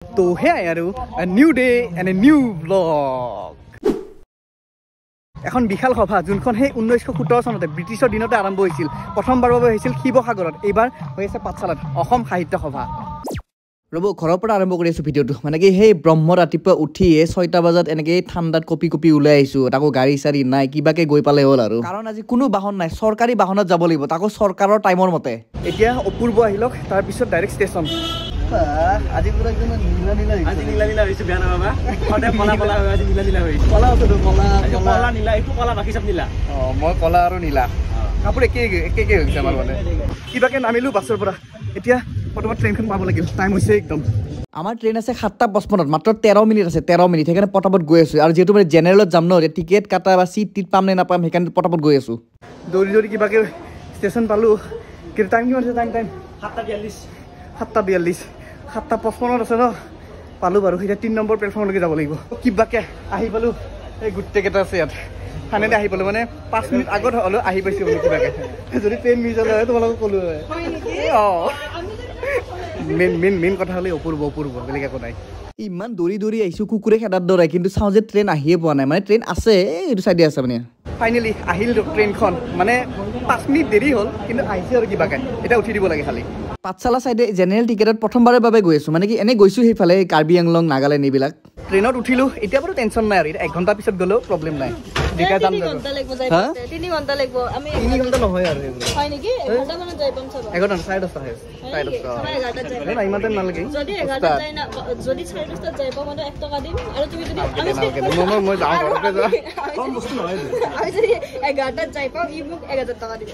তো হে আৰু a new day and a new vlog এখন বিশাল সভা যোনখন হে 1917 চনতে ব্ৰিটিছৰ দিনতে আৰম্ভ হৈছিল প্ৰথমবাৰৰ বাবে হৈছিল শিৱসাগৰত এইবাৰ হৈছে পাঠশালাত অসম সাহিত্য সভা ৰব ঘৰৰ পৰা আৰম্ভ কৰি আছো ভিডিওটো মানে কি হে ব্ৰহ্ম ৰাতিপুৱা উঠি 6টা বজাত এনেকে ঠাণ্ডাত কপি ওলাই আহিছো তাকো গাড়ী সাৰি নাই কিবাকে গৈ পালে হ'ল আৰু কাৰণ আজি কোনো বাহন নাই চৰকাৰী বাহনত যাব লাগিব তাকো চৰকাৰৰ টাইমৰ মতে এতিয়া অপূৰ্ব আহিলক তাৰ পিছত ডাইৰেক্ট ষ্টেচন আজি পুৰা একদম নীলা হৈছে বেয়া না বাবা সদে পলা হৈ আজি নীলা হৈ পলা আছে পলা নীলা একো পলা বাকি সব নীলা মই পলা আৰু নীলা কাপোৰ একে হৈছে আমাৰ মানে কিবাকে নামিলো বাছৰ পৰা এতিয়া পটপট ট্ৰেইনখন পাব লাগিল টাইম হৈছে একদম আমাৰ ট্ৰেইন আছে 7:55 মাত্ৰ 13 মিনিট আছে 13 মিনিট সেইকাৰণে পটপট গৈ আছো আৰু যেহেতু মানে জেনেৰেলত যাম ন টিকেট কাটা বা সিট পাম নে নাপাম সেইকাৰণে পটপট গৈ আছো দৌৰি কিবাকে ষ্টেচন পালো কি টাইম কিমান আছে টাইম 7:42 7:55 আছে ন পালো বাৰু এতিয়া 3 নম্বৰ প্লেটফৰ্মলৈকে যাব লাগিব কিবাকে আহি পালো এই গুট্টে কেটা আছে ইয়াত থানেতে আহি পালো মানে 5 মিনিট আগত হলো আহি পাইছো কিবাকে যদি ট্ৰেইন মিছ হলে তোমালোকক কলো হয় মেইন কথা হলে অপূৰ্ব বেলেগ একো নাই ইমান দৌৰি আহিছো কুকুৰে খেদাৰ দৌৰাই কিন্তু চাওঁ যে ট্ৰেইন আহিয়ে পোৱা নাই মানে ট্ৰেইন আছে এইটো চাইডে আছে মানে ফাইনেলি আহিল ট্ৰেইনখন মানে 5 মিনিট দেৰি হ'ল কিন্তু আহিছে আৰু কিবাকে এটা উঠি দিব লাগে খালি পাঠশালা সাইডে জেনেৰেল টিকেটত প্ৰথমবাৰৰ বাবে গৈ আছো মানে কি এনে গৈছো সেইফালে কাৰ্বি আংলং নাগালেণ্ড এইবিলাক ট্ৰেইনত উঠিলো এতিয়া বাৰু টেনচন নাই আৰু 1 ঘণ্টা পিছত গ'লেও প্ৰব্লেম নাই 3 ঘণ্টা লাগিব যাই 3 ঘণ্টা লাগিব আমি 3 ঘণ্টা নহয় আৰু হয় নেকি 1 ঘণ্টা মানে যাই পাম সব 11:30 হয় 11:30 নাই ইমান টাইম নালাগে যদি 11টা যাই না যদি 10:30 যাই পাম মানে 1 টকা দিম আৰু তুমি যদি মই যাও ঘৰতে যা কম বস্তু নহয় আমি যদি 11টা যাই পাম ই মোক 1000 টকা দিব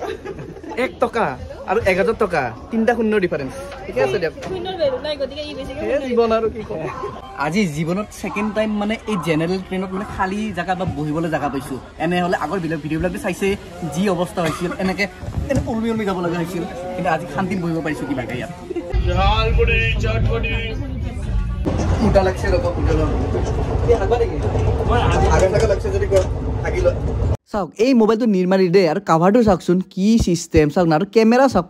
1 টকা আৰু 1000 টকা 3টা শূন্য ডিফাৰেন্স ঠিক আছে দিয়ক শূন্যৰ ভ্যালু নাই গতিকে ই বেছিকে জীবন আৰু কি কম আজি জীবনত সেকেন্ড টাইম মানে এই জেনাৰেল ট্ৰেইনত মানে খালি জায়গা বা বহিবলৈ জায়গা পাইছো এনে হলে আগৰ ভিডিঅ'বিলাক চাইছে যি অৱস্থা হৈছিল এনেকে উলমি যাব লগা হৈছিল কিন্তু আজি শান্তিত বহিব পাৰিছো কিবাকে ইয়াত ঝালপুৰি চাটপুৰি মুটা লাগছে ৰব হোটেলত এই হাগবা নেকি মই আগে লাগছে যদি কো থাকিল চাওক এই মোবাইলটো নিৰ্মাৰি দে আৰু কভাৰটো চাওকচোন কি সিস্টেম চাওক না আৰু কেমেৰা চাওক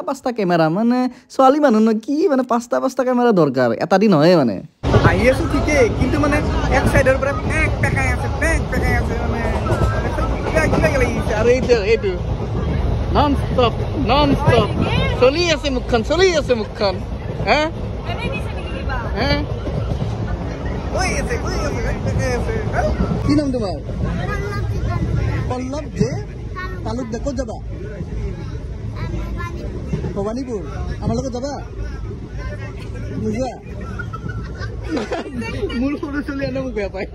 পাঁচটা কেমেৰা মানে ছোৱালী মানুহ ন কি মানে পাঁচটা কেমেৰা দৰকাৰ এটা দিন নহয় মানে আহি আছো ঠিকে কিন্তু মানে এক সাইডৰ পৰা পেকাই আছে মানে কিবা লাগিছে আৰু এইটো নন ষ্টপ চলি আছে মুখখন হা ঐ আছে কি নাম তোমাৰ পল্লৱ যে তালুক দেখত যাবা ভবানীপুৰ আমাৰ লগত যাবা বুজা মোৰ সৰু চলি আনে মোক বেয়া পায়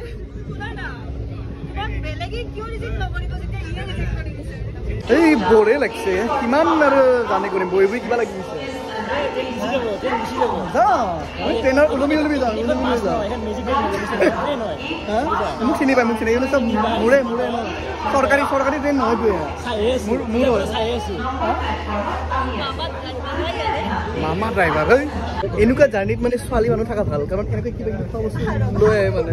এই বৰে লাগছে কিমান আৰু জানে কৰিম বহি কিবা লাগিছে ট্ৰেইনৰ ওলমি যাওঁ মোক চিনি পাই চব মোৰে চৰকাৰী ট্ৰেইন নহয়তো মামা ড্ৰাইভাৰ হয় এনেকুৱা জাৰ্ণিত মানে ছোৱালী মানুহ থকা ভাল কাৰণ এনেকৈ কিবা খোৱা বস্তু লৈ আহে মানে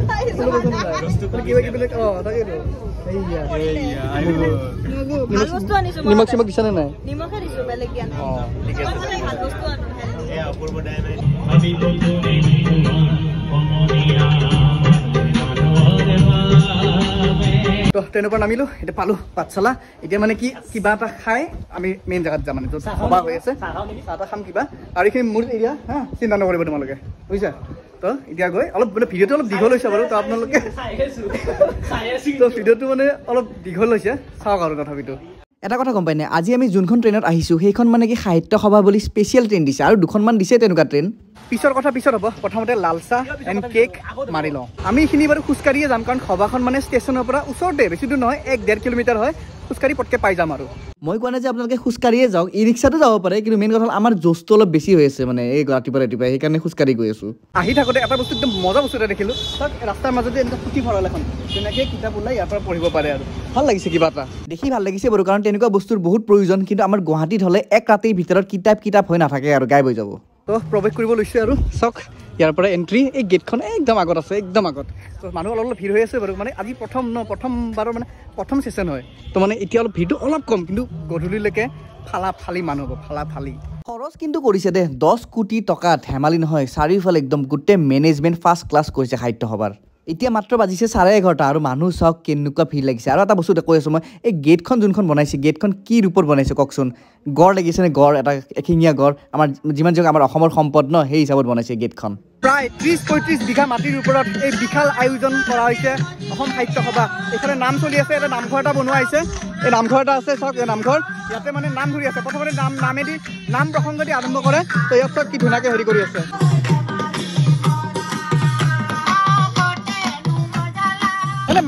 কিবা তাকেতো নিমখ চিমখ দিছা নে নাই ট্ৰেইনৰ পৰা নামিলো এতিয়া পালো পাঠশালা এতিয়া মানে কি কিবা এটা খাই আমি মেইন জেগাত যাম মানে সভা হৈ আছে চাহ খাম কিবা আৰু এইখিনি মোৰ এৰিয়া হা চিন্তা নকৰিব তোমালোকে বুজিছা তো এতিয়া গৈ অলপ মানে ভিডিঅ'টো অলপ দীঘল হৈছে বাৰু তো আপোনালোকে ভিডিঅ'টো মানে অলপ দীঘল হৈছে চাওক আৰু তথাপিতো এটা কথা গম পাই নাই আজি আমি যোনখন ট্ৰেইনত আহিছো সেইখন মানে কি সাহিত্য সভা বুলি স্পেচিয়েল ট্ৰেইন দিছে আৰু দুখনমান দিছে তেনেকুৱা ট্ৰেইন পিছৰ কথা পিছত হ'ব প্ৰথমতে লাল চাহ এণ্ড কেক মাৰি লওঁ আমি এইখিনি বাৰু খোজকাঢ়িয়ে যাম কাৰণ সভাখন মানে ষ্টেচনৰ পৰা ওচৰতে বেছি দূৰ নহয় 1-1.5 কিলোমিটাৰ হয় খোজকাঢ়ি পটকে পাই যাম আৰু মই কোৱা নাই যে আপোনালোকে খোজকাঢ়িয়ে যাওক ই ৰিক্সাটো যাব পাৰে কিন্তু মেইন কথা আমাৰ জোচটো অলপ বেছি হৈ আছে মানে এই ৰাতিপুৱা সেইকাৰণে খোজকাঢ়ি গৈ আছো আহি থাকোঁতে এটা বস্তু একদম মজা বস্তু এটা দেখিলো তাক ৰাস্তাৰ মাজতে এনেকুৱা পুথি ভঁৰাল এখন তেনেকৈ কিতাপ ওলাই ইয়াৰ পৰা পঢ়িব পাৰে আৰু ভাল লাগিছে কিবা এটা দেখি ভাল লাগিছে বাৰু কাৰণ তেনেকুৱা বস্তুৰ বহুত প্ৰয়োজন কিন্তু আমাৰ গুৱাহাটীত হ'লে এক ৰাতিৰ ভিতৰত কিতাপ হৈ নাথাকে আৰু গায়ব হৈ যাব তো প্ৰৱেশ কৰিব লৈছে আৰু চাওক ইয়াৰ পৰা এন্ট্ৰি এই গেটখন একদম আগত আছে একদম আগত তো মানুহ অলপ ভিৰ হৈ আছে বাৰু মানে আজি প্ৰথমবাৰৰ মানে প্ৰথম সেশন হয় তো মানে এতিয়া অলপ ভিৰটো অলপ কম কিন্তু গধূলিলৈকে ফালি মানুহ হ'ব ফালি খৰচ কিন্তু কৰিছে দে 10 কোটি টকা ধেমালি নহয় চাৰিওফালে একদম গোটেই মেনেজমেণ্ট ফাৰ্ষ্ট ক্লাছ কৰিছে সাহিত্য সভাৰ এতিয়া মাত্ৰ বাজিছে 11:30 আৰু মানুহ চাওক কেনেকুৱা ভিৰ লাগিছে আৰু এটা বস্তু কৈ আছোঁ মই এই গেটখন যোনখন বনাইছে গেটখন কি ৰূপত বনাইছে কওকচোন গড় লাগিছেনে গড় এটা এশিঙীয়া গড় আমাৰ যিমান যক আমাৰ অসমৰ সম্পদ ন সেই হিচাপত বনাইছে গেটখন প্ৰায় 30-35 বিঘা মাটিৰ ওপৰত এই বিশাল আয়োজন কৰা হৈছে অসম সাহিত্য সভা এখানে নাম চলি আছে এটা নামঘৰ এটা বনোৱা হৈছে এই নামঘৰ এটা আছে চাওক এই নামঘৰ ইয়াতে মানে নাম ধৰি আছে প্ৰথমতে নামেদি নাম প্ৰসংগ দি আৰম্ভ কৰে তো ইয়াত চাওক কি ধুনীয়াকৈ হেৰি কৰি আছে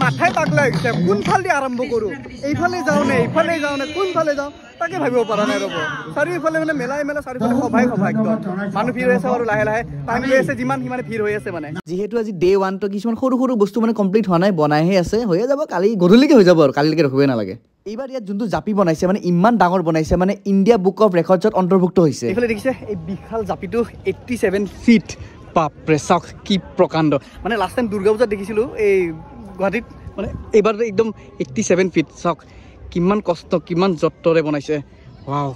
মাথায় পাগলা হৈছে কোনফালে আৰম্ভ কৰোঁ এইফালে যাওঁ নে কোনফালে যাওঁ তাকে ভাবিব পৰা নাই ৰ'ব চাৰিওফালে মানে মেলাই চাৰিওফালে সভাই একদম মানুহ ভিৰ হৈ আছে আৰু লাহে টাইম লৈ আছে যিমান সিমানে ভিৰ হৈ আছে মানে যিহেতু আজি ডে 1 তো কিছুমান সৰু বস্তু মানে কমপ্লিট হোৱা নাই বনাইহে আছে হৈয়ে যাব কালি গধূলিকে হৈ যাব আৰু কালিলৈকে ৰখিবই নালাগে এইবাৰ ইয়াত যোনটো জাপি বনাইছে মানে ইমান ডাঙৰ বনাইছে মানে ইণ্ডিয়া বুক অফ ৰেকৰ্ডছত অন্তৰ্ভুক্ত হৈছে এইফালে দেখিছে এই বিশাল জাপিটো 87 ফিট বাপৰে চাওক কি প্ৰকাণ্ড মানে লাষ্ট টাইম দুৰ্গা পূজাত দেখিছিলোঁ এই গুৱাহাটীত মানে এইবাৰ একদম 87 ফিট চাওক কিমান কষ্ট কিমান যত্নৰে বনাইছে ৱাও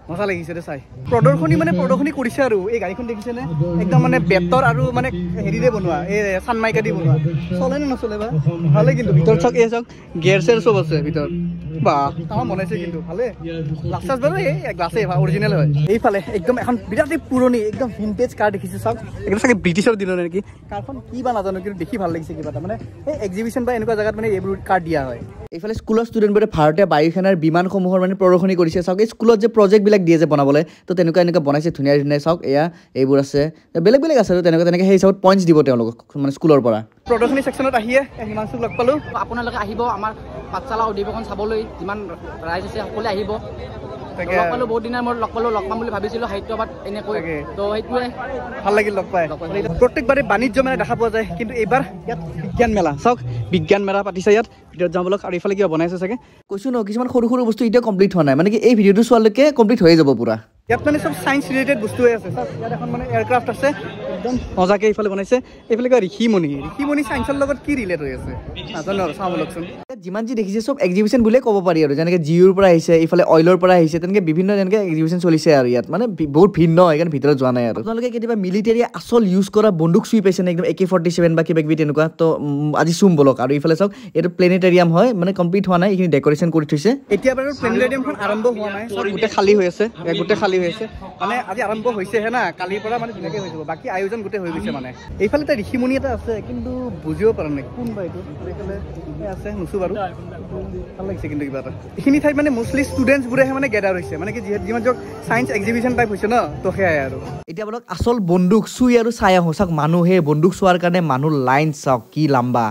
মজা লাগিছে দে চাই প্ৰদৰ্শনী কৰিছে আৰু এই গাড়ীখন দেখিছেনে একদম মানে বেতৰ আৰু মানে হেৰিৰে বনোৱা এই চানমাইকা দি বনোৱা চলে নে নচলে বা ভালে কিন্তু ভিতৰত চাওক এই চাওক গিয়াৰ চেয়াৰ চব আছে ভিতৰত বা তামাম বনাইছে কিন্তু ভালে গ্লাছ বাৰু এই গ্লাছে অৰিজিনেল হয় এইফালে একদম এখন বিৰাটেই পুৰণি একদম ভিনটেজ কাৰ দেখিছে চাওক একদম চাগে ব্ৰিটিছৰ দিনৰ নেকি কাৰখন কি বা নাজানো কিন্তু দেখি ভাল লাগিছে কিবা এটা মানে এই এক্সিবিশ্যন বা এনেকুৱা জেগাত মানে এইবোৰ কাৰ দিয়া হয় এইফালে স্কুলৰ ষ্টুডেণ্টবোৰে ভাৰতীয় বায়ুসেনাৰ বিমানসমূহৰ মানে প্ৰদৰ্শনী কৰিছে চাওক এই স্কুলত যে প্ৰজেক্টবিলাক দিয়ে যে বনাবলৈ তো তেনেকুৱা বনাইছে ধুনীয়া চাওক এয়া এইবোৰ আছে বেলেগ আছে আৰু তেনেকৈ সেই হিচাপত পইণ্টছ দিব তেওঁলোকক মানে স্কুলৰ পৰা প্ৰদৰ্শনী ছেকশ্যনত আহিয়ে হিমাংশুক লগ পালোঁ আপোনালোকে আহিব আমাৰ পাঠশালা অধিৱেশন চাবলৈ যিমান ৰাইজ আছে সকলোৱে আহিব লগ পালোঁ বহুত দিনৰ মূৰত লগ পাম বুলি ভাবিছিলোঁ সাহিত্য সভাত এনেকৈ তো সেইটোৱে ভাল লাগিল লগ পাই প্ৰত্যেকবাৰে বাণিজ্য মেলা দেখা পোৱা যায় কিন্তু এইবাৰ ইয়াত বিজ্ঞান মেলা চাওক বিজ্ঞান মেলা পাতিছে ইয়াত ভিডিঅ'ত যাওঁ বলক আৰু এইফালে কিবা বনাইছে চাগে কৈছোঁ ন কিছুমান সৰু বস্তু এতিয়া কমপ্লিট হোৱা নাই মানে কি এই ভিডিঅ'টো চোৱালৈকে কমপ্লিট হৈ যাব পুৰা ইয়াত মানে চব চায়েন্স ৰিলেটেড বস্তু হৈ আছে চাওক ইয়াত এখন মানে এয়াৰক্ৰাফ্ট আছে একদম মজাকৈ এইফালে বনাইছে এইফালে কিবা ঋষিমণি চায়েন্সৰ লগত কি ৰিলেট হৈ আছে নাজানো আৰু চাওঁ বলকচোন যিমান যি দেখিছে চব এক্সিবিশ্যন বুলিয়ে ক'ব পাৰি আৰু যেনেকৈ জিঅ'ৰ পৰা আহিছে এইফালে অইলৰ পৰা আহিছে তেনেকৈ বিভিন্ন যেনেকৈ এক্সিবিশ্যন চলিছে আৰু ইয়াত মানে বহুত ভিৰ ন সেইকাৰণে ভিতৰত যোৱা নাই আৰু আপোনালোকে কেতিয়াবা মিলিটেৰী আচল ইউজ কৰা বন্দুক চুই পাইছে নে একদম AK-47 বা কিবা কিবি তেনেকুৱা তো আজি চুম বলক আৰু এইফালে চাওক এইটো প্লেনেটেৰিয়াম হয় মানে কমপ্লিট হোৱা নাই এইখিনি ডেক'ৰেশ্যন কৰি থৈছে এতিয়া বাৰু প্লেনেটেৰিয়ামখন আৰম্ভ হোৱা নাই গোটেই খালী হৈ আছে মানে আজি আৰম্ভ হৈছেহে না কালিৰ পৰা মানে ধুনীয়াকৈ হৈ যাব বাকী আয়োজন গোটেই হৈ গৈছে মানে এইফালে এটা ঋষিমণি এটা আছে কিন্তু বুজিব পৰা নাই কোনবা এইটো এইফালে আছে নুচু বাৰু ভাল লাগিছে কিন্তু কিবা এটা এইখিনি ঠাইত মানে মোষ্টলি ষ্টুডেণ্টছবোৰেহে মানে গেডাৰ হৈছে মানে কি যিমান যক চায়েন্স এক্সিবিশ্যন টাইপ হৈছে ন তো সেয়াই আৰু এতিয়া বলক আচল বন্দুক চুই আৰু চাই আহোঁ চাওক মানুহে বন্দুক চোৱাৰ কাৰণে মানুহ লাইন চাওক কি লাম্বা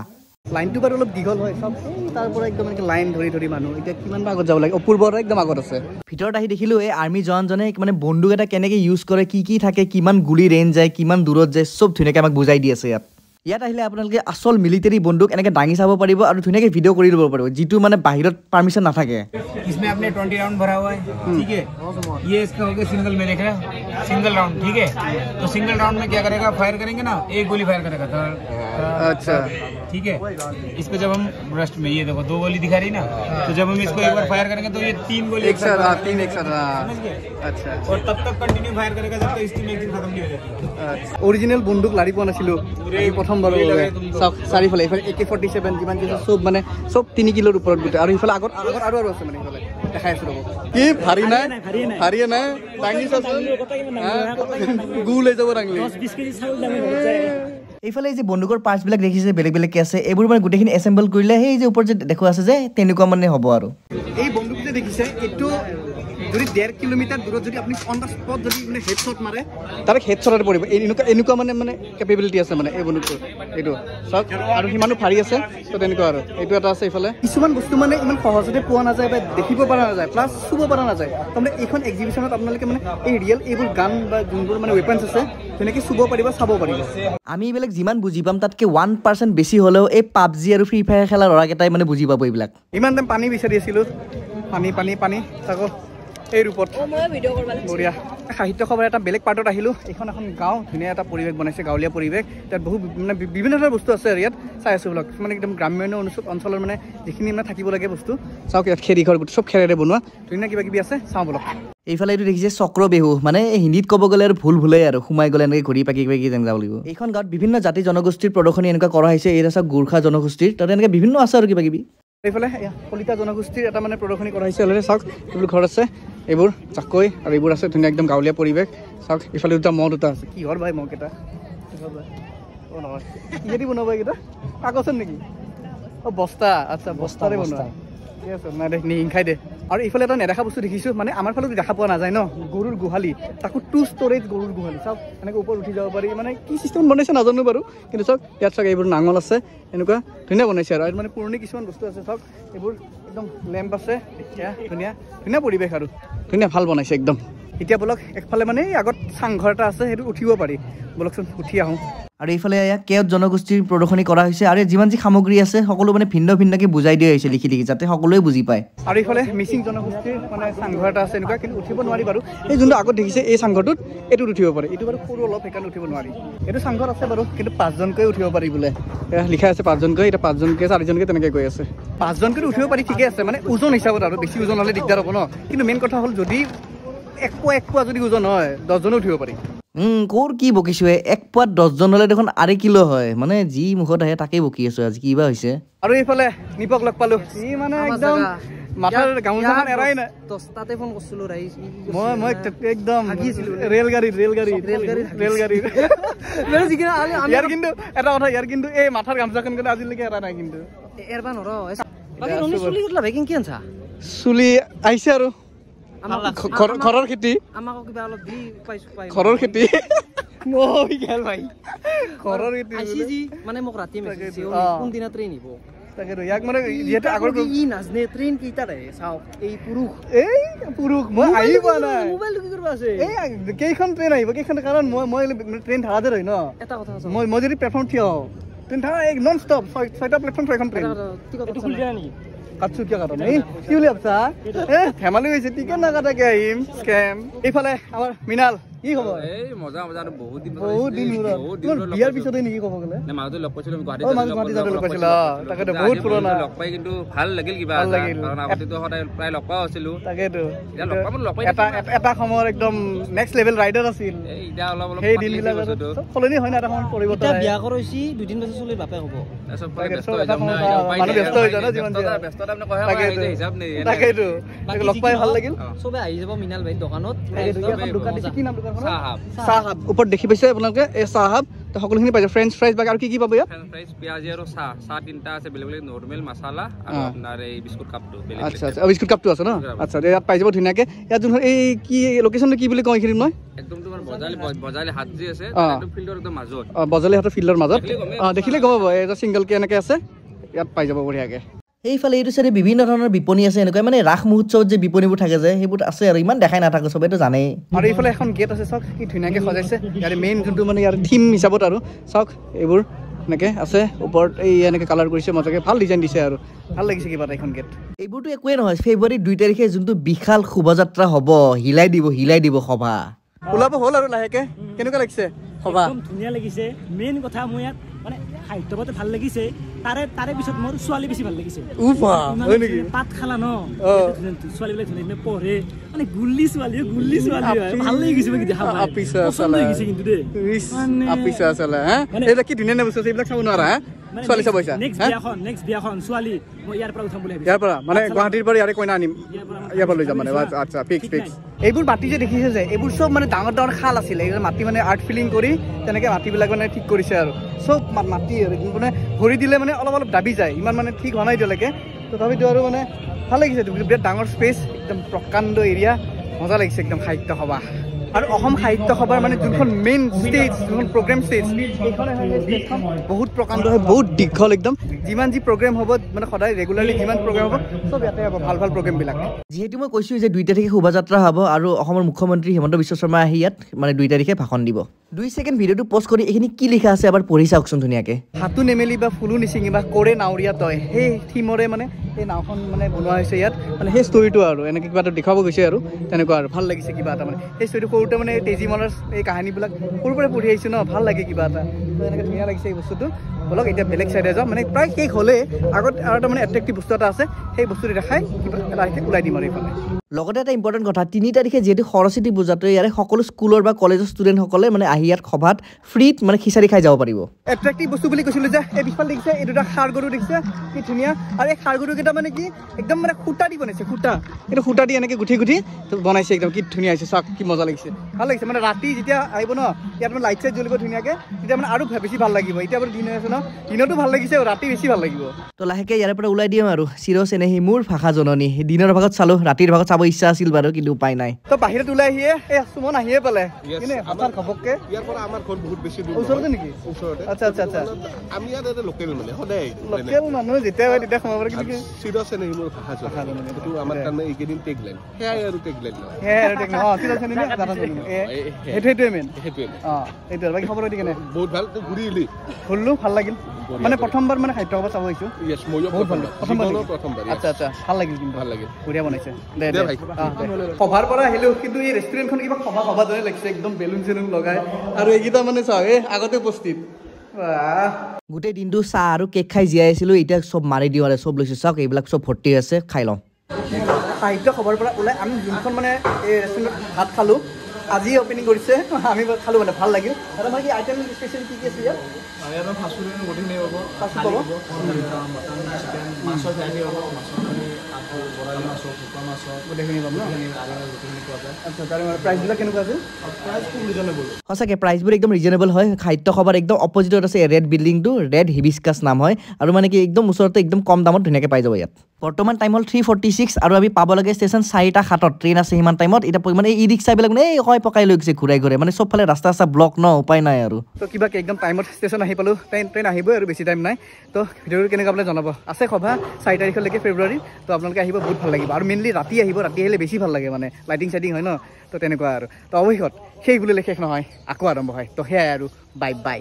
লাইনটো বাৰু অলপ দীঘল হয় চাওক তাৰ পৰা একদম এনেকৈ লাইন ধৰি মানুহ এতিয়া কিমান আগত যাব লাগে অপূৰ্বৰ একদম আগত আছে ভিতৰত আহি দেখিলোঁ এই আৰ্মি জৱানজনে মানে বন্দুক এটা কেনেকৈ ইউজ কৰে কি থাকে কিমান গুলি ৰেঞ্জ যায় কিমান দূৰত যায় চব ধুনীয়াকৈ আমাক বুজাই দি আছে ইয়াত আহিলে আপোনালোকে আচল মিলিটাৰী বন্দুক এনেকৈ দাঙি চাব পাৰিব আৰু ধুনীয়াকৈ ভিডিঅ' কৰি ল'ব পাৰিব যিটো মানে বাহিৰত পাৰ্মিশ্যন নাথাকে इसमें आपने 20 राउंड भरा हुआ है ठीक है ये इसका हो गया सिंगल में देख रहे हैं सिंगल राउंड ठीक है तो सिंगल राउंड में क्या करेगा फायर करेंगे ना एक गोली फायर करेगा अच्छा ठीक है इस पे जब हम ब्रस्ट में ये देखो 2 गोली दिखा रही ना तो जब हम इसको एक बार फायर करेंगे तो ये 3 गोली एक साथ अच्छा और तब तक कंटिन्यू फायर करेगा जब तक इसकी मैगजीन खत्म नहीं हो जाती ओरिजिनल बंदूक लाड़ी পোৱা নাছিলো এই প্ৰথমবাৰ চাওক চাৰিফালে এইফালে AK-47 যিমান কিছু চব মানে চব 3 কিলোৰ ওপৰত গোটেই আৰু এইফালে আগত আৰু আছে মানে এইফালে দেখাই আছো ৰ'ব কি ভাৰী নাই দাঙি চাচোন গু লৈ যাব দাঙলি 10-20 কেজি চাউল দাঙি এইফালে যে বন্দুকৰ পাৰ্টছবিলাক দেখিছে বেলেগকৈ আছে এইবোৰ মানে গোটেইখিনি এছেম্বল কৰিলে সেই যে ওপৰত যে দেখুৱা আছে যে তেনেকুৱা মানে হ'ব আৰু এই বন্দুক যে দেখিছে এইটো যদি 1.5 কিলোমিটাৰ দূৰত যদি আপুনি অন দ্য স্পট যদি মানে হেডশ্বট মাৰে তাৰে হেডশ্বটতে পৰিব এনেকুৱা মানে কেপেবিলিটি আছে মানে এই বন্দুকটো এইটো চাওক আৰু সিমানো ভাৰী আছে তো তেনেকুৱা আৰু এইটো এটা আছে এইফালে কিছুমান বস্তু মানে ইমান সহজতে পোৱা নাযায় বা দেখিব পৰা নাযায় প্লাছ চুব পৰা নাযায় তাৰমানে এইখন এক্সিবিশ্যনত আপোনালোকে মানে এই ৰিয়েল এইবোৰ গান বা যোনবোৰ মানে ৱেপনছ আছে তেনেকৈ চুব পাৰিব চাব পাৰিব আমি এইবিলাক যিমান বুজি পাম তাতকৈ 1% বেছি হ'লেও এই পাবজি আৰু ফ্ৰী ফায়াৰ খেলা ল'ৰাকেইটাই মানে বুজি পাব এইবিলাক ইমান টাইম পানী বিচাৰি আছিলোঁ পানী চাওক এই ৰূপত বঢ়িয়া সাহিত্য সভাৰ এটা বেলেগ পাৰ্টত আহিলোঁ এখন গাঁও ধুনীয়া এটা পৰিৱেশ বনাইছে গাঁৱলীয়া পৰিৱেশ তাত বহু মানে বিভিন্ন ধৰণৰ বস্তু আছে আৰু ইয়াত চাই আছোঁ ব্লগ মানে একদম গ্ৰাম্য অঞ্চলৰ মানে যিখিনি মানে থাকিব লাগে বস্তু চাওক ইয়াত খেৰী ঘৰ চব খেৰেৰে বনোৱা ধুনীয়া কিবা কিবি আছে চাওঁ ব্লগ এইফালে এইটো দেখিছে চক্ৰ বেহু মানে হিন্দীত ক'ব গ'লে আৰু ভুল ভুলেই আৰু সোমাই গ'লে এনেকৈ ঘূৰি পাকি যেন যাব লাগিব এইখন গাঁৱত বিভিন্ন জাতি জনগোষ্ঠীৰ প্ৰদৰ্শনী এনেকুৱা কৰা হৈছে এই আছে গোৰ্খা জনগোষ্ঠীৰ তাতে এনেকৈ বিভিন্ন আছে আৰু কিবা কিবি এইফালে কলিতা জনগোষ্ঠীৰ এটা মানে প্ৰদৰ্শনী কৰা হৈছে অলৰেডি চাওক এইবোৰ ঘৰ আছে এইবোৰ চাকৈ আৰু এইবোৰ আছে ধুনীয়া একদম গাঁৱলীয়া পৰিৱেশ চাওক এইফালে দুটা মহ দুটা আছে কিহৰ ভাই মহকেইটা অ' নহয় কিহেদি বনাব এইকেইটা কাগজৰ নেকি অ' বস্তা আচ্ছা বস্তাৰে বনোৱা ঠিক আছে নাই দে নিহিংখাই দে আৰু এইফালে এটা নেদেখা বস্তু দেখিছোঁ মানে আমাৰ ফালে দেখা পোৱা নাযায় ন গৰুৰ গোহালি তাকো 2 ষ্ট'ৰেজ গৰুৰ গোহালি চাওক এনেকৈ ওপৰত উঠি যাব পাৰি মানে কি চিষ্টেম বনাইছে নাজানো বাৰু কিন্তু চাওক ইয়াত চাওক এইবোৰ নাঙল আছে এনেকুৱা ধুনীয়া বনাইছে আৰু মানে পুৰণি কিছুমান বস্তু আছে চাওক এইবোৰ একদম লেম্প আছে এতিয়া ধুনীয়া ধুনীয়া পৰিৱেশ আৰু ধুনীয়া ভাল বনাইছে একদম এতিয়া বলক একফালে মানে আগত চাংঘৰ এটা আছে সেইটো উঠিব পাৰি বলকচোন উঠি আহোঁ আৰু এইফালে কেওট জনগোষ্ঠীৰ প্ৰদৰ্শনী কৰা হৈছে আৰু যিমান যি সামগ্ৰী আছে সকলো মানে ভিন্ন ভিন্নকৈ বুজাই দিয়া হৈছে লিখি লিখি যাতে সকলোৱে বুজি পায় আৰু এইফালে মিচিং জনগোষ্ঠীৰ মানে চাংঘৰ এটা আছে এনেকুৱা কিন্তু উঠিব নোৱাৰি বাৰু এই যোনটো আগত দেখিছে এই চাংঘৰটোত এইটোত উঠিব পাৰে এইটো বাৰু সৰু অলপ সেইকাৰণে উঠিব নোৱাৰি এইটো চাংঘৰ আছে বাৰু কিন্তু 5জনকৈ উঠিব পাৰি বোলে লিখা আছে 5জনকৈ এতিয়া 5জনকৈ 4জনকৈ তেনেকৈ গৈ আছে 5জনকৈ উঠিব পাৰি ঠিকে আছে মানে ওজন হিচাপত আৰু বেছি ওজন হ'লে দিগদাৰ হ'ব ন কিন্তু মেইন কথা হ'ল যদি এক পোৱা যদি ওজন হয় 10জনো উঠিব পাৰি ক'ৰ কি বকিছোঁ 1 পোৱাত 10জন হ'লে দেখোন 2.5 কিলো হয় মানে যি মুখত আহে তাকেই বকি আছোঁ আজি কিবা হৈছে আৰু এইফালে নিপক লগ পালোঁ ই মানে একদম মাথাৰ গামোচাখন এৰাই নাই 10টাতে ফোন কৰিছিলোঁ ৰাইজ মই একদম ৰেলগাড়ী ইয়াৰ কিন্তু এটা কথা ইয়াৰ কিন্তু এই মাথাৰ গামোচাখন কিন্তু আজিলৈকে এৰা নাই কিন্তু এৰবা নৰ চুলি আহিছে আৰু ঘৰৰ খেতি আমাকো কিবা অলপ দি পাইছো ঘৰৰ খেতি মই গেল ভাই ঘৰৰ খেতি আইছি মানে মোক ৰাতি মেছেজ কোন দিনা ট্ৰেইন নিব তাকে ইয়াক মানে যেটা আগৰ ই নাজনে ট্ৰেইন কিটা ৰে চাও এই পুৰুষ মই আহি পোৱা নাই মোবাইল কি কৰিব আছে এই কেইখন ট্ৰেইন আহিব কেইখন কাৰণ মই ট্ৰেইন ধাৰাতে ৰই ন এটা কথা আছে মই যদি প্লেটফৰ্ম থিয় ট্ৰেইন ধাৰা এক নন ষ্টপ 6টা প্লেটফৰ্ম 6খন ট্ৰেইন এইটো খুলি দিয়া নেকি কাটছো কিয় কাটা নাই কি বুলি ভাবছা ধেমালি হৈছে টিকেট নাকাটাকে আহিম স্কেম এইফালে আমাৰ মিনাল কি খবৰ এই মজা আৰু বহুত দিন বিয়াৰ পিছতে নেকি ক'ব গ'লে মাজতে লগ পাইছিলোঁ গুৱাহাটী লগ পাইছিলা তাকেতো বহুত পুৰণা লগ পাই কিন্তু ভাল লাগিল কিবা কাৰণ আগতেতো সদায় প্ৰায় লগ পোৱা আছিলোঁ তাকেতো এটা সময়ৰ একদম নেক্সট লেভেল ৰাইডাৰ আছিল এতিয়া অলপ সেই দিনবিলাক সলনি হয় না এটা সময় পৰিৱৰ্তন এতিয়া বিয়া কৰিছি 2 দিন পাছত চলি বাপে হ'ব মানুহ ব্যস্ত হৈ যায় ন যিমান ব্যস্ততা আপুনি কয় হিচাপ নেই তাকেতো লগ পাই ভাল লাগিল চবে আহি যাব মিনাল ভাই দোকানত দোকান কি নাম চাহাব ওপৰত দেখি পাইছে আপোনালোকে এই চাহাব সকলোখিনি পাইছে ফ্ৰেঞ্চ ফ্ৰাইজ বাকি আৰু কি পাব ইয়াত ফ্ৰেঞ্চ ফ্ৰাইজ পিয়াজি আৰু চাহ তিনটা আছে বেলেগ বেলেগ নৰমেল মছলা আৰু আপোনাৰ এই বিস্কুট কাপটো বেলেগ আচ্ছা বিস্কুট কাপটো আছে ন আচ্ছা ইয়াত পাই যাব ধুনীয়াকে ইয়াত যোন এই কি লোকেশ্যনটো কি বুলি কয় এইখিনি মই একদম তোমাৰ বজালি হাত যি আছে একদম ফিল্ডৰ একদম মাজত বজালি হাতৰ ফিল্ডৰ মাজত দেখিলে গম পাব এই যে সিংগল কে এনেকে আছে ইয়াত পাই যাব বঢ়িয়াকে এইফালে এইটো চাইডে বিভিন্ন ধৰণৰ বিপণী আছে এনেকুৱা মানে ৰাস মহোৎসৱত যে বিপণীবোৰ থাকে যে সেইবোৰ আছে আৰু ইমান দেখাই নাথাকে চবেইতো জানেই আৰু এইফালে এখন গেট আছে চাওক কি ধুনীয়াকৈ সজাইছে ইয়াৰ মেইন যোনটো মানে ইয়াৰ থিম হিচাপত আৰু চাওক এইবোৰ এনেকৈ আছে ওপৰত এই এনেকৈ কালাৰ কৰিছে মজাকৈ ভাল ডিজাইন দিছে আৰু ভাল লাগিছে কিবা এটা এখন গেট এইবোৰতো একোৱেই নহয় ফেব্ৰুৱাৰী 2 তাৰিখে যোনটো বিশাল শোভাযাত্ৰা হ'ব হিলাই দিব সভা ওলাব হ'ল আৰু লাহেকৈ কেনেকুৱা লাগিছে সভা ধুনীয়া লাগিছে মেইন কথা মই ইয়াত মানে সাহিত্যতে ভাল লাগিছে তাৰে পিছত মোৰ ছোৱালী বেছি ভাল লাগিছে পাত খালা ন ছোৱালীবিলাক ধুনীয়া পঢ়ে মানে গুল্লি ছোৱালী ভাল লাগি গৈছে কিন্তু দেই কি ধুনীয়া বস্তু এইবিলাক চাব নোৱাৰা ছোৱালী চাব নেক্সট বিয়াখন ছোৱালী মই ইয়াৰ পৰা উঠাম বুলি ভাবিছোঁ ইয়াৰ পৰা মানে গুৱাহাটীৰ পৰা ইয়াৰে কইনা আনিম ইয়াৰ পৰা লৈ যাম মানে আচ্ছা ফিক্স এইবোৰ মাটি যে দেখিছে যে এইবোৰ চব মানে ডাঙৰ ডাঙৰ খাল আছিলে এইবোৰ মাটি মানে আৰ্ট ফিলিং কৰি তেনেকৈ মাটিবিলাক মানে ঠিক কৰিছে আৰু চব মাটি আৰু মানে ভৰি দিলে মানে অলপ দাবি যায় ইমান মানে ঠিক হোৱা নাই এতিয়ালৈকে তথাপিতো আৰু মানে ভাল লাগিছে বিৰাট ডাঙৰ স্পেচ একদম প্ৰকাণ্ড এৰিয়া মজা লাগিছে একদম সাহিত্য সভা আৰু অসম সাহিত্য সভাৰ মানে যোনখন মেইন ষ্টেজ যোনখন প্ৰগ্ৰেম ষ্টেজ এইখন বহুত প্ৰকাণ্ড হয় বহুত দীঘল একদম যিমান যি প্ৰগ্ৰেম হ'ব মানে সদায় ৰেগুলাৰলি যিমান প্ৰগ্ৰেম হ'ব চব ইয়াতে হ'ব ভাল প্ৰগ্ৰেমবিলাক যিহেতু মই কৈছোঁ যে 2 তাৰিখে শোভাযাত্ৰা হ'ব আৰু অসমৰ মুখ্যমন্ত্ৰী হিমন্ত বিশ্ব শৰ্মা আহি ইয়াত মানে 2 তাৰিখে ভাষণ দিব 2 ছেকেণ্ড ভিডিঅ'টো পষ্ট কৰি এইখিনি কি লিখা আছে এবাৰ পঢ়ি চাওকচোন ধুনীয়াকৈ হাতু নেমেলি বা ফুলো নিচিঙি বা কৰে নাৱৰীয়া তই সেই থিমৰে মানে এই নাওখন মানে বনোৱা হৈছে ইয়াত মানে সেই ষ্টৰিটো আৰু এনেকৈ কিবা এটা দেখুৱাব গৈছে আৰু তেনেকুৱা আৰু ভাল লাগিছে কিবা এটা মানে সেই ষ্টৰিটো সৰুতে মানে তেজীমলাৰ এই কাহিনীবিলাক সৰুৰ পৰাই পঢ়ি আহিছোঁ ন ভাল লাগে কিবা এটা তো এনেকৈ ধুনীয়া লাগিছে এই বস্তুটো বলক এতিয়া বেলেগ চাইডে যাওঁ মানে প্ৰায় শেষ হ'লে আগত আৰু এটা মানে এট্ৰেক্টিভ বস্তু এটা আছে সেই বস্তুটো দেখাই কিবা লাহেকৈ ওলাই দিম আৰু এইফালে লগতে এটা ইম্পৰ্টেণ্ট কথা 3 তাৰিখে যিহেতু সৰস্বতী পূজাটো ইয়াৰে সকলো স্কুলৰ বা কলেজৰ ষ্টুডেণ্টসকলে মানে আহি ইয়াত সভাত ফ্ৰীত মানে খিচাৰি খাই যাব পাৰিব এট্ৰেক্টিভ বস্তু বুলি কৈছিলোঁ যে এই পিছফালে দেখিছে এই দুটা সাৰ গৰু দেখিছে কি ধুনীয়া আৰু এই সাৰ গৰুকেইটা মানে কি একদম মানে সূতা দি বনাইছে সূতা এইটো সূতা দি এনেকৈ গুঠি গুঠি বনাইছে একদম কি ধুনীয়া হৈছে চাওক কি মজা লাগিছে ভাল লাগিছে মানে ৰাতি যেতিয়া আহিব ন ইয়াত মানে লাইট চাইট জ্বলিব ধুনীয়াকৈ তেতিয়া মানে আৰু বেছি ভাল লাগিব এতিয়া বাৰু দিন হৈ আছে ন দিনতো ভাল লাগিছে ৰাতি বেছি ভাল লাগিব তো লাহেকৈ ইয়াৰ পৰা ওলাই দিম আৰু চিৰ চেনেহী মোৰ ভাষা জননী দিনৰ ভাগত চালোঁ ৰাতিৰ ভাগত চাব ইচ্ছা আছিল বাৰু কিন্তু উপায় নাই তো বাহিৰত ওলাই আহিয়ে এই সুমন আহিয়ে পালে কিনে হঠাৎ ঘপককৈ ইয়াৰ পৰা আমাৰ ঘৰ বহুত বেছি দূৰ ওচৰতে নেকি ওচৰতে আচ্ছা আচ্ছা আচ্ছা আমি ইয়াত এটা লোকেল মানে সদায় লোকেল মানুহ যেতিয়া হয় তেতিয়া সোমাব পাৰে কিন্তু চিৰ চেনেহী মোৰ ভাষা জননী সেইটো আমাৰ কাৰণে এইকেইদিন টেগ লাইন সেয়াই আৰু টেগ লাইন সেয়াই আৰু টেগ লাইন অঁ চিৰ চেনেহী সেইটোৱে মেইন সেইটোৱে অঁ এইটো বাকী খবৰ দি কেনে বহুত ভাল ঘূৰিলি ঘূৰিলোঁ ভাল লাগিল মানে প্ৰথমবাৰ মানে সাহিত্য সভা চাব আহিছোঁ ইয়েছ ময়ো প্ৰথমবাৰ আচ্ছা আচ্ছা ভাল লাগিল কিন্তু ভাল লাগিল বঢ়িয়া বনাইছে দে দে ভাই সভাৰ পৰা আহিলোঁ কিন্তু এই ৰেষ্টুৰেণ্টখন কিবা সভা দৰে লাগিছে একদম বেলুন চেলুন লগাই আৰু এইকেইটা মানে চাওক এই আগতে উপস্থিত গোটেই দিনটো চাহ আৰু কেক খাই জীয়াই আছিলোঁ এতিয়া চব মাৰি দিওঁ আৰু চব লৈছোঁ চাওক এইবিলাক চব ভৰ্তি আছে খাই লওঁ সাহিত্য সভাৰ পৰা ওলাই আমি যোনখন মানে এই ৰেষ্টুৰেণ্টত ভাত খালোঁ আজি অপেনিং কৰিছে আমি খালোঁ মানে ভাল লাগিল আৰু মানে কি আইটেম স্পেচিয়েল কি আছে ইয়াত ফাষ্টফুড পাব সঁচাকৈ প্ৰাইচবোৰ একদম ৰিজনেবল হয় সাহিত্য সভাৰ একদম অপজিটত আছে ৰেড বিল্ডিংটো ৰেড হিবিস্কাছ নাম হয় আৰু মানে কি একদম ওচৰতে একদম কম দামত ধুনীয়াকৈ পাই যাব ইয়াত বৰ্তমান টাইম হ'ল 3:46 আৰু আমি পাব লাগে ষ্টেচন 4:07 ট্ৰেইন আছে সিমান টাইমত এতিয়া মানে ই ৰিক্সাবিলাক মানে এই হয় পকাই লৈ গৈছে ঘূৰাই ঘূৰাই মানে চবফালে ৰাস্তা ব্লক ন উপায় নাই আৰু তো কিবাকৈ একদম টাইমত ষ্টেচন আহি পালোঁ ট্ৰেইন আহিবই আৰু বেছি টাইম নাই তো ভিডিঅ'টো কেনেকুৱা আপোনাক জনাব আছে সভা 4 তাৰিখলৈকে ফেব্ৰুৱাৰী তো আপোনালোকে আহিব বহুত ভাল লাগিব আৰু মেইনলি ৰাতি আহিব ৰাতি আহিলে বেছি ভাল লাগে মানে লাইটিং চাইটিং হয় ন তো তেনেকুৱা আৰু তো অৱশেষত সেই বুলিলে শেষ নহয় আকৌ আৰম্ভ হয় তো সেয়াই আৰু বাই বাই